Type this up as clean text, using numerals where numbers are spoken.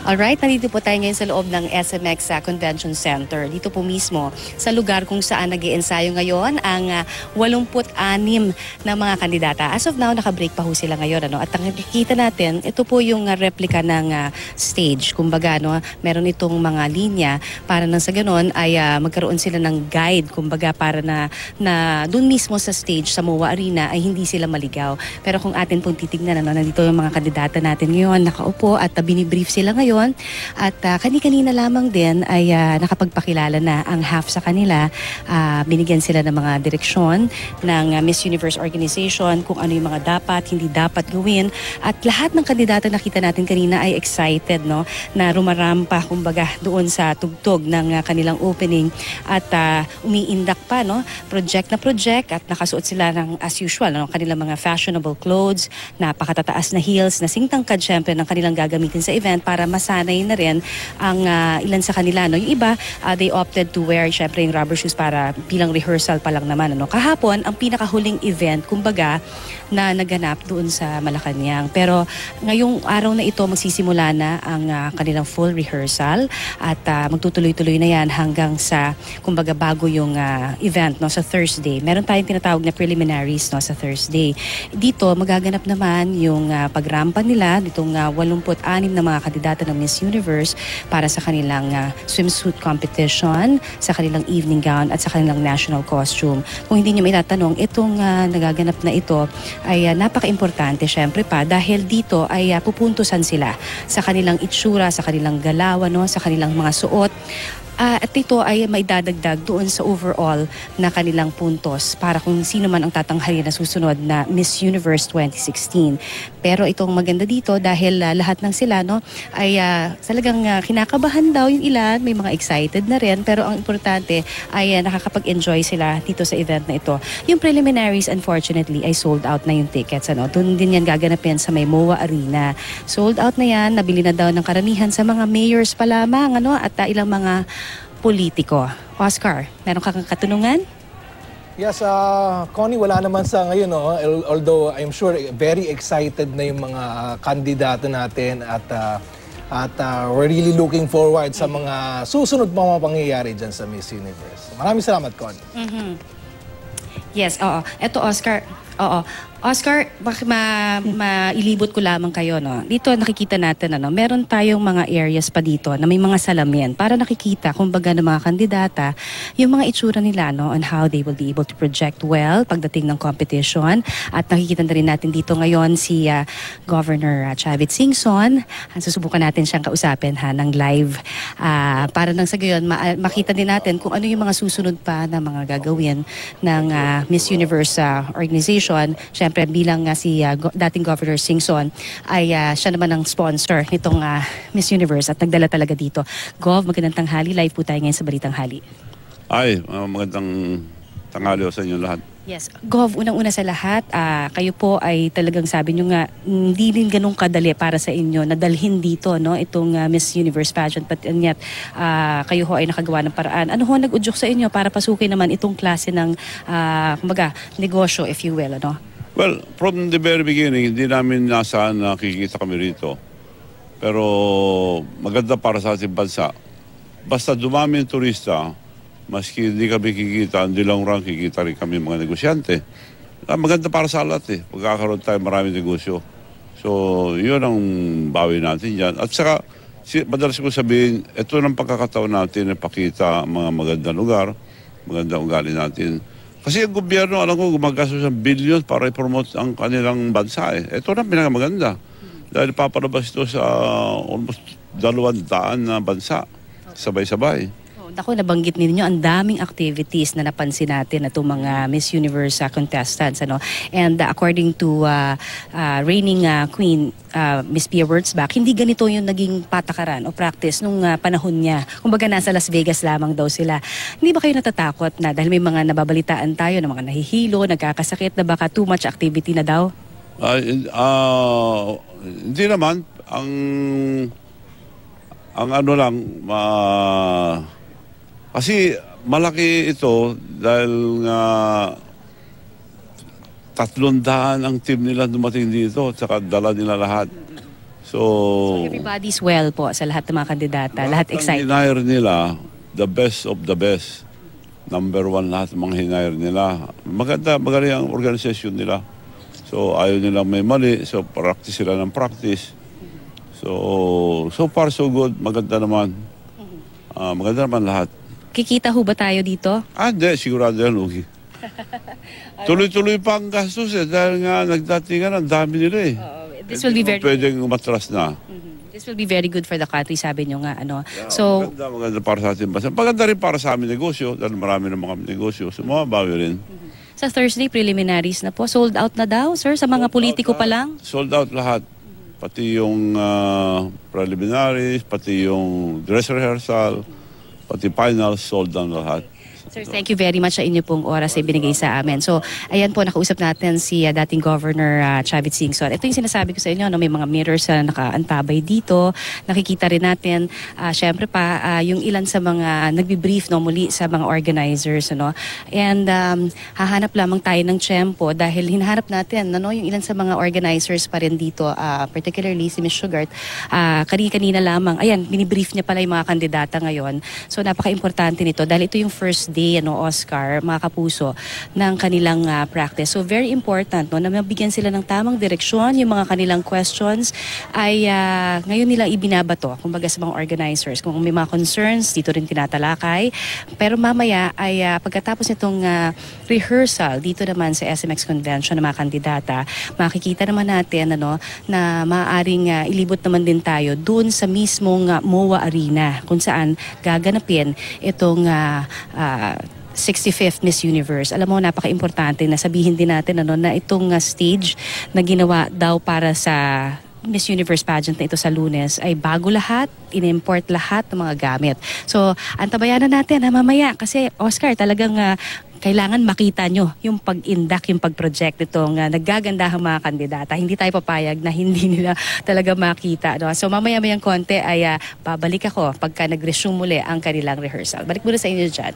Alright, nandito po tayo ngayon sa loob ng SMX Convention Center. Dito po mismo sa lugar kung saan nag-iensayo ngayon ang 86 na mga kandidata. As of now, naka-break pa ho sila ngayon. At nakikita natin, ito po yung replica ng stage. Kumbaga, meron itong mga linya para nang sa ganon ay magkaroon sila ng guide. Kumbaga, para na dun mismo sa stage sa MOA Arena ay hindi sila maligaw. Pero kung atin pong titignan, nandito yung mga kandidata natin ngayon, nakaupo at binibrief sila ngayon. At kani-kanina lamang din ay nakapagpakilala na ang half sa kanila. Binigyan sila ng mga direksyon ng Miss Universe Organization kung ano yung mga dapat, hindi dapat gawin. At lahat ng kandidata nakita natin kanina ay excited na rumarampa kumbaga doon sa tugtog ng kanilang opening. At umiindak pa, project na project at nakasuot sila ng as usual, kanilang mga fashionable clothes, napakatataas na heels, na singtangkad syempre ng kanilang gagamitin sa event para masanay na rin ang ilan sa kanila. Yung iba, they opted to wear syempre yung rubber shoes para bilang rehearsal pa lang naman. Kahapon, ang pinakahuling event, kumbaga, na naganap doon sa Malacanang. Pero ngayong araw na ito, magsisimula na ang kanilang full rehearsal at magtutuloy-tuloy na yan hanggang sa, kumbaga, bago yung event sa Thursday. Meron tayong tinatawag na preliminaries sa Thursday. Dito, magaganap naman yung pagrampa nila, ditong 86 na mga kandidata ng Miss Universe para sa kanilang swimsuit competition, sa kanilang evening gown at sa kanilang national costume. Kung hindi nyo may tatanong, itong nagaganap na ito ay napaka-importante syempre pa dahil dito ay pupuntusan sila sa kanilang itsura, sa kanilang galaw, sa kanilang mga suot. At ito ay may dadagdag doon sa overall na kanilang puntos para kung sino man ang tatanghalin na susunod na Miss Universe 2016. Pero itong maganda dito dahil lahat ng sila ay talagang kinakabahan daw yung ilan, may mga excited na rin, pero ang importante ay nakakapag-enjoy sila dito sa event na ito. Yung preliminaries unfortunately ay sold out na yung tickets. Doon din yan gaganapin sa may MOA Arena. Sold out na yan, nabili na daw ng karamihan sa mga mayors pa lamang at ilang mga politiko. Oscar, meron kang katanungan? Yes, Connie, wala naman sa ngayon. Although I'm sure very excited na yung mga kandidato natin at we're really looking forward sa mga susunod pa mga pangyayari dyan sa Miss Universe. Maraming salamat, Connie. Yes, oo. Eto, Oscar. Oo. Oscar, bakit mailibot ko lamang kayo, Dito nakikita natin, meron tayong mga areas pa dito na may mga salamin para nakikita, kumbaga ng mga kandidata, yung mga itsura nila, on how they will be able to project well pagdating ng competition. At nakikita na rin natin dito ngayon si Governor Chavit Singson. Susubukan natin siyang kausapin ng live para nang sa gayon makita din natin kung ano yung mga susunod pa na mga gagawin ng Miss Universe organization. Siyempre, bilang si dating Governor Singson ay siya naman ang sponsor nitong Miss Universe at nagdala talaga dito. Gov, magandang tanghali. Live po tayo ngayon sa Balitang Hali. Ay, magandang tanghali sa inyo lahat. Yes. Gov, unang-una sa lahat, kayo po ay talagang sabi nyo nga, hindi rin ganun kadali para sa inyo na dalhin dito itong Miss Universe pageant. But yet, kayo ho ay nakagawa ng paraan. Ano ho nag-udyok sa inyo para pasukin naman itong klase ng kumbaga, negosyo, if you will, Well, from the very beginning, hindi namin nasaan nakikita kami rito. Pero maganda para sa ating bansa. Basta dumami yung turista, maski hindi kami kikita, hindi lang orang kikita rin kami mga negosyante. Maganda para sa lahat pagkakaroon tayo maraming negosyo. So, yun ang bawi natin dyan. At saka, madalas ko sabihin, ito ng pagkakataon natin na pakita ang mga magandang lugar, magandang ugali natin. Kasi ang gobyerno, alam ko, gumagastos ng billion para i-promote ang kanilang bansa. Ito na pinakamaganda. Dahil papalabas ito sa almost 200 na bansa. Sabay-sabay. Ako, nabanggit ninyo ang daming activities na napansin natin na itong mga Miss Universe contestants. And according to reigning Queen, Miss Pia Wurtzbach, hindi ganito yung naging patakaran o practice nung panahon niya. Kumbaga nasa Las Vegas lamang daw sila. Hindi ba kayo natatakot na dahil may mga nababalitaan tayo na mga nahihilo, nagkakasakit na baka too much activity na daw? Hindi naman. Ang ano lang, kasi malaki ito dahil nga 300 ang team nila dumating dito at saka dala nila lahat. So Everybody's well po sa lahat ng mga kandidata, lahat ang excited. hinire nila, the best of the best. Number one lahat ng mga hinire nila. Magaling ang organisasyon nila. So ayaw nilang may mali, so practice sila ng practice. So far so good, maganda naman. Maganda naman lahat. Kikita ho ba tayo dito? Hindi, sigurado yan, Ugi. Tuloy-tuloy pa ang gastos dahil nga nagdatingan, ang dami nila eh. This will be very Pwedeng umatras na. This will be very good for the country, sabi nyo nga. So, Maganda para sa ating bansa. Maganda rin para sa aming negosyo dahil marami na mga negosyo. So mababawi rin. sa Thursday, preliminaries na po. Sold out na daw, sir, sa mga politiko pa lang? Sold out lahat. Pati yung preliminaries, pati yung dress rehearsal, pati finals, sold out lahat. Sir, thank you very much sa inyo pong oras ay binigay sa amin. So, ayan po, nakausap natin si dating Governor Chavit Singson. Ito yung sinasabi ko sa inyo, no, may mga mirrors na nakaantabay dito. Nakikita rin natin, syempre pa, yung ilan sa mga nagbibrief no, muli sa mga organizers. Ano? And hahanap lamang tayo ng tiyempo dahil hinahanap natin ano, yung ilan sa mga organizers pa rin dito, particularly si Ms. Sugart. Kanina lamang, ayan, binibrief niya pala yung mga kandidata ngayon. So, napaka-importante nito dahil ito yung first day, Oscar, mga kapuso, ng kanilang practice. So very important no, na mabigyan sila ng tamang direksyon, yung mga kanilang questions ay ngayon nilang ibinabato, kumbaga sa mga organizers. Kung may mga concerns, dito rin tinatalakay. Pero mamaya ay pagkatapos nitong rehearsal, dito naman sa SMX Convention ng mga kandidata, makikita naman natin ano, na maaaring ilibot naman din tayo dun sa mismong MOA Arena kung saan gaganapin itong 65th Miss Universe. Alam mo, napaka-importante na sabihin din natin ano, na itong stage na ginawa daw para sa Miss Universe pageant na ito sa Lunes ay bago lahat, in-import lahat ng mga gamit. So, antabayanan natin mamaya kasi Oscar, talagang kailangan makita nyo yung pag-indak, yung pag-project itong naggagandahang mga kandidata. Hindi tayo papayag na hindi nila talaga makita. No? So mamaya-mayang konti ay babalik ako pagka nag-resume muli ang kanilang rehearsal. Balik muna sa inyo dyan.